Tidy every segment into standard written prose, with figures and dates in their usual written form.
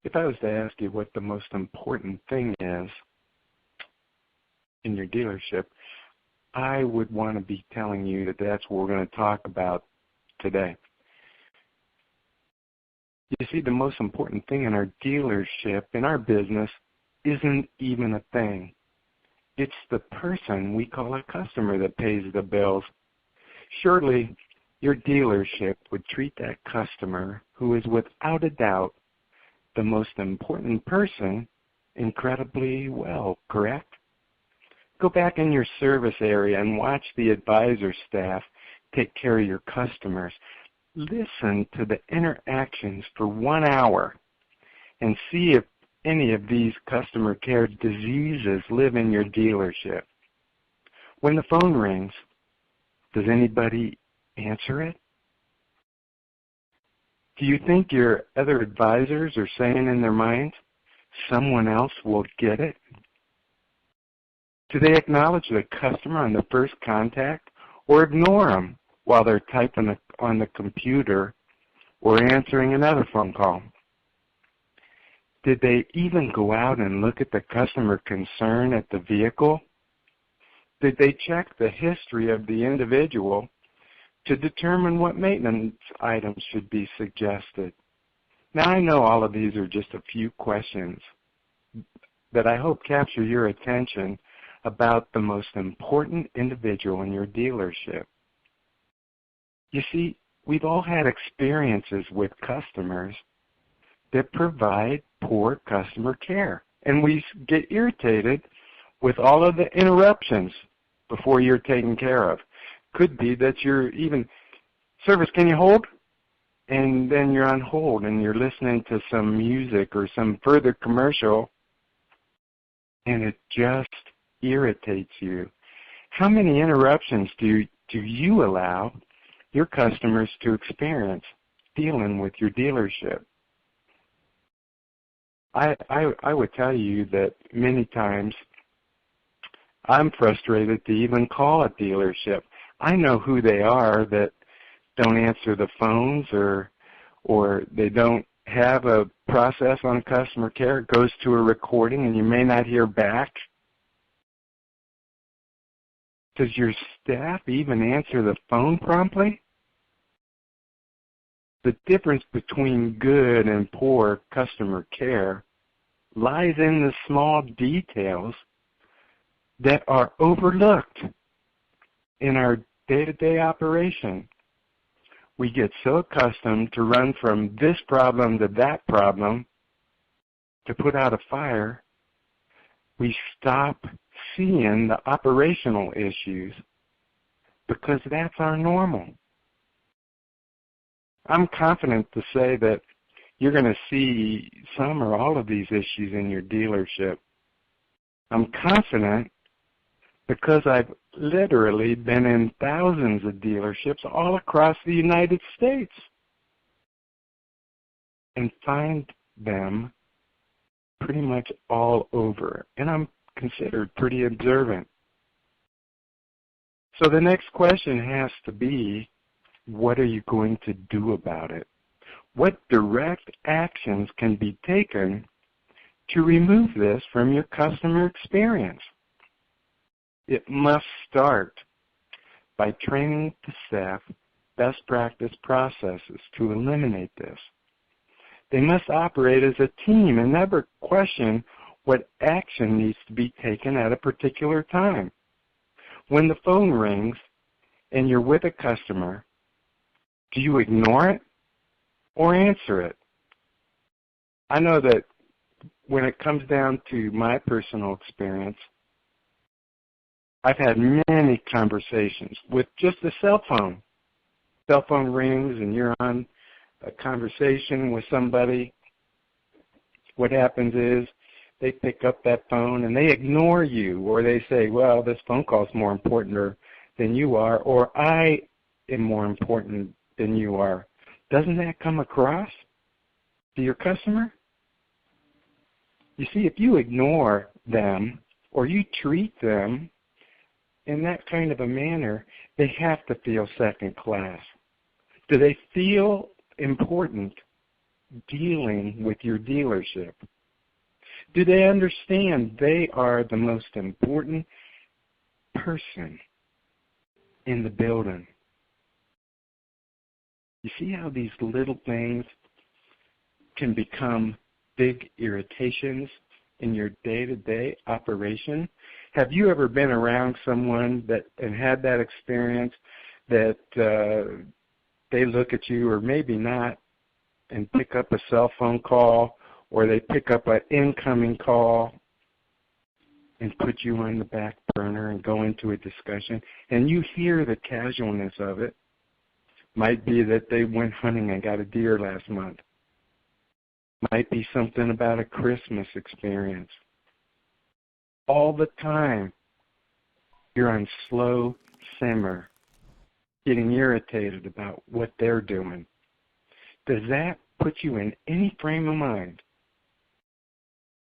If I was to ask you what the most important thing is in your dealership, I would want to be telling you that that's what we're going to talk about today. You see, the most important thing in our dealership, in our business, isn't even a thing. It's the person we call a customer that pays the bills. Surely, your dealership would treat that customer, who is without a doubt the most important person, incredibly well, correct? Go back in your service area and watch the advisor staff take care of your customers. Listen to the interactions for 1 hour and see if any of these customer care diseases live in your dealership. When the phone rings, does anybody answer it? Do you think your other advisors are saying in their minds, someone else will get it? Do they acknowledge the customer on the first contact or ignore them while they're typing on the computer or answering another phone call? Did they even go out and look at the customer concern at the vehicle? Did they check the history of the individual to determine what maintenance items should be suggested? Now, I know all of these are just a few questions that I hope capture your attention about the most important individual in your dealership. You see, we've all had experiences with customers that provide poor customer care, and we get irritated with all of the interruptions before you're taken care of. Could be that you're even, service, can you hold? And then you're on hold and you're listening to some music or some further commercial, and it just irritates you. How many interruptions do you allow your customers to experience dealing with your dealership? I would tell you that many times I'm frustrated to even call a dealership. I know who they are that don't answer the phones or they don't have a process on customer care. It goes to a recording and you may not hear back. Does your staff even answer the phone promptly? The difference between good and poor customer care lies in the small details that are overlooked in our day-to-day operation. We get so accustomed to run from this problem to that problem to put out a fire, we stop seeing the operational issues because that's our normal. I'm confident to say that you're going to see some or all of these issues in your dealership. I'm confident because I've literally been in thousands of dealerships all across the United States and find them pretty much all over. And I'm considered pretty observant. So the next question has to be, what are you going to do about it? What direct actions can be taken to remove this from your customer experience? It must start by training the staff best practice processes to eliminate this. They must operate as a team and never question what action needs to be taken at a particular time. When the phone rings and you're with a customer, do you ignore it or answer it? I know that when it comes down to my personal experience, I've had many conversations with just a cell phone. Cell phone rings and you're on a conversation with somebody. What happens is they pick up that phone and they ignore you, or they say, well, this phone call is more important than you are, or I am more important than you are. Doesn't that come across to your customer? You see, if you ignore them or you treat them in that kind of a manner, they have to feel second class. Do they feel important dealing with your dealership? Do they understand they are the most important person in the building? You see how these little things can become big irritations in your day-to-day operation? Have you ever been around someone and had that experience that they look at you, or maybe not, and pick up a cell phone call, or they pick up an incoming call and put you on the back burner and go into a discussion, and you hear the casualness of it? Might be that they went hunting and got a deer last month. Might be something about a Christmas experience. All the time, you're on slow simmer, getting irritated about what they're doing. Does that put you in any frame of mind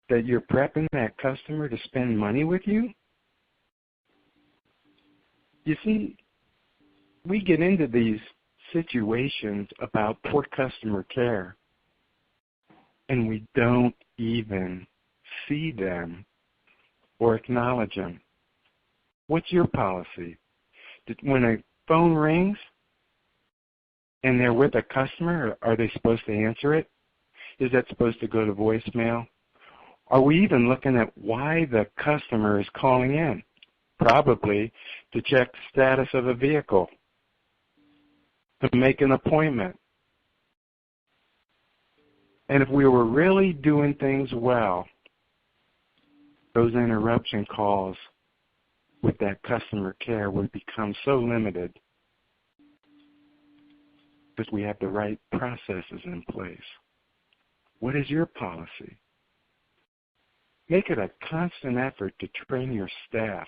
that you're prepping that customer to spend money with you? You see, we get into these situations about poor customer care, and we don't even see them or acknowledge them. What's your policy? When a phone rings and they're with a customer, are they supposed to answer it? Is that supposed to go to voicemail? Are we even looking at why the customer is calling in? Probably to check the status of a vehicle, to make an appointment. And if we were really doing things well, those interruption calls with that customer care would become so limited because we have the right processes in place. What is your policy? Make it a constant effort to train your staff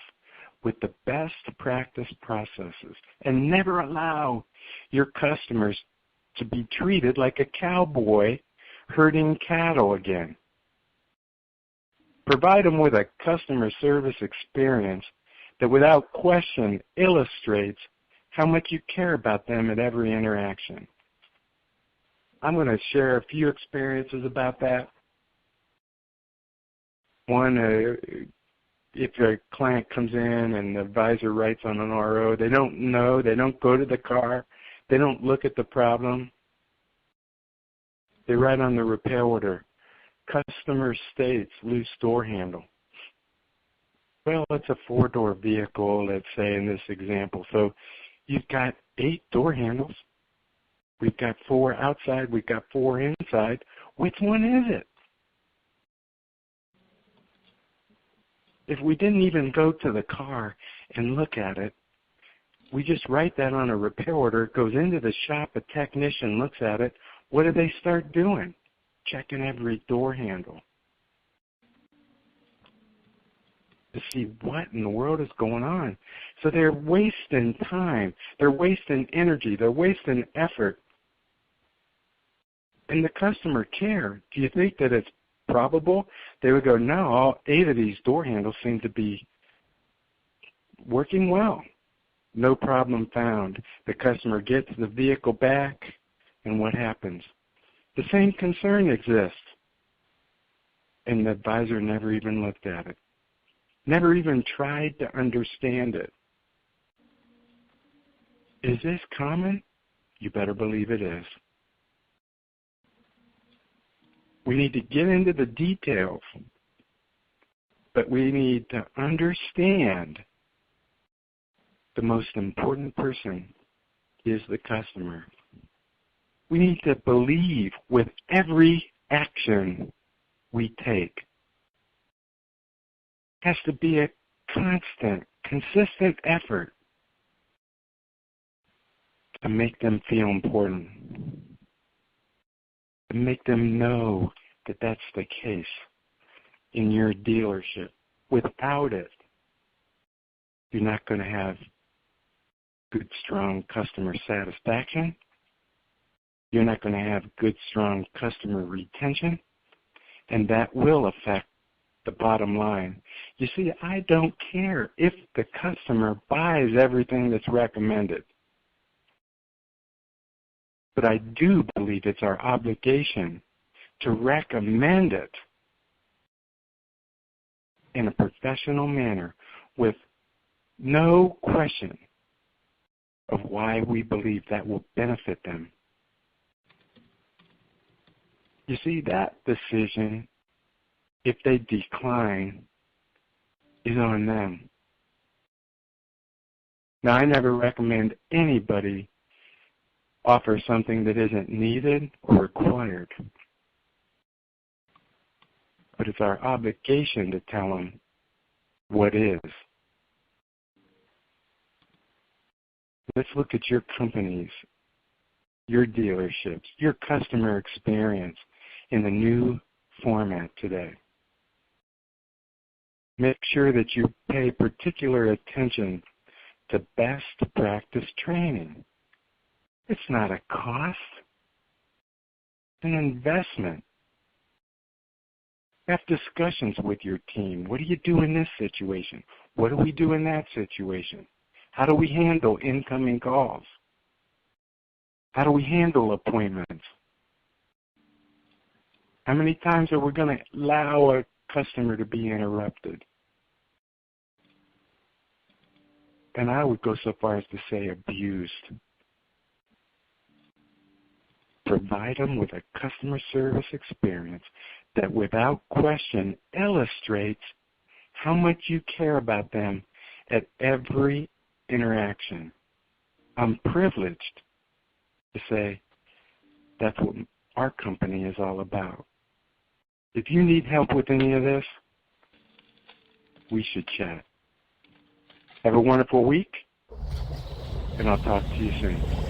with the best practice processes, and never allow your customers to be treated like a cowboy herding cattle again. Provide them with a customer service experience that without question illustrates how much you care about them at every interaction. I'm going to share a few experiences about that. One, if a client comes in and the advisor writes on an RO, they don't know, they don't go to the car, they don't look at the problem. They write on the repair order, customer states loose door handle. Well, it's a 4-door vehicle, let's say in this example. So you've got 8 door handles. We've got 4 outside, we've got 4 inside. Which one is it? If we didn't even go to the car and look at it, we just write that on a repair order, it goes into the shop, a technician looks at it. What do they start doing? Checking every door handle to see what in the world is going on. So they're wasting time, they're wasting energy, they're wasting effort. And the customer care, do you think that it's probable they would go, no, all 8 of these door handles seem to be working well. No problem found. The customer gets the vehicle back, and what happens? The same concern exists. And the advisor never even looked at it. Never even tried to understand it. Is this common? You better believe it is. We need to get into the details, but we need to understand the most important person is the customer. We need to believe with every action we take. It has to be a constant, consistent effort to make them feel important, to make them know that that's the case in your dealership. Without it, you're not going to have good, strong customer satisfaction. You're not going to have good, strong customer retention, and that will affect the bottom line. You see, I don't care if the customer buys everything that's recommended, but I do believe it's our obligation to recommend it in a professional manner with no question of why we believe that will benefit them. You see, that decision, if they decline, is on them. Now, I never recommend anybody offer something that isn't needed or required. But it's our obligation to tell them what is. Let's look at your companies, your dealerships, your customer experience in the new format today. Make sure that you pay particular attention to best practice training. It's not a cost, it's an investment. Have discussions with your team. What do you do in this situation? What do we do in that situation? How do we handle incoming calls? How do we handle appointments? How many times are we going to allow a customer to be interrupted? And I would go so far as to say abused. Provide them with a customer service experience that without question illustrates how much you care about them at every interaction. I'm privileged to say that's what our company is all about. If you need help with any of this, we should chat. Have a wonderful week, and I'll talk to you soon.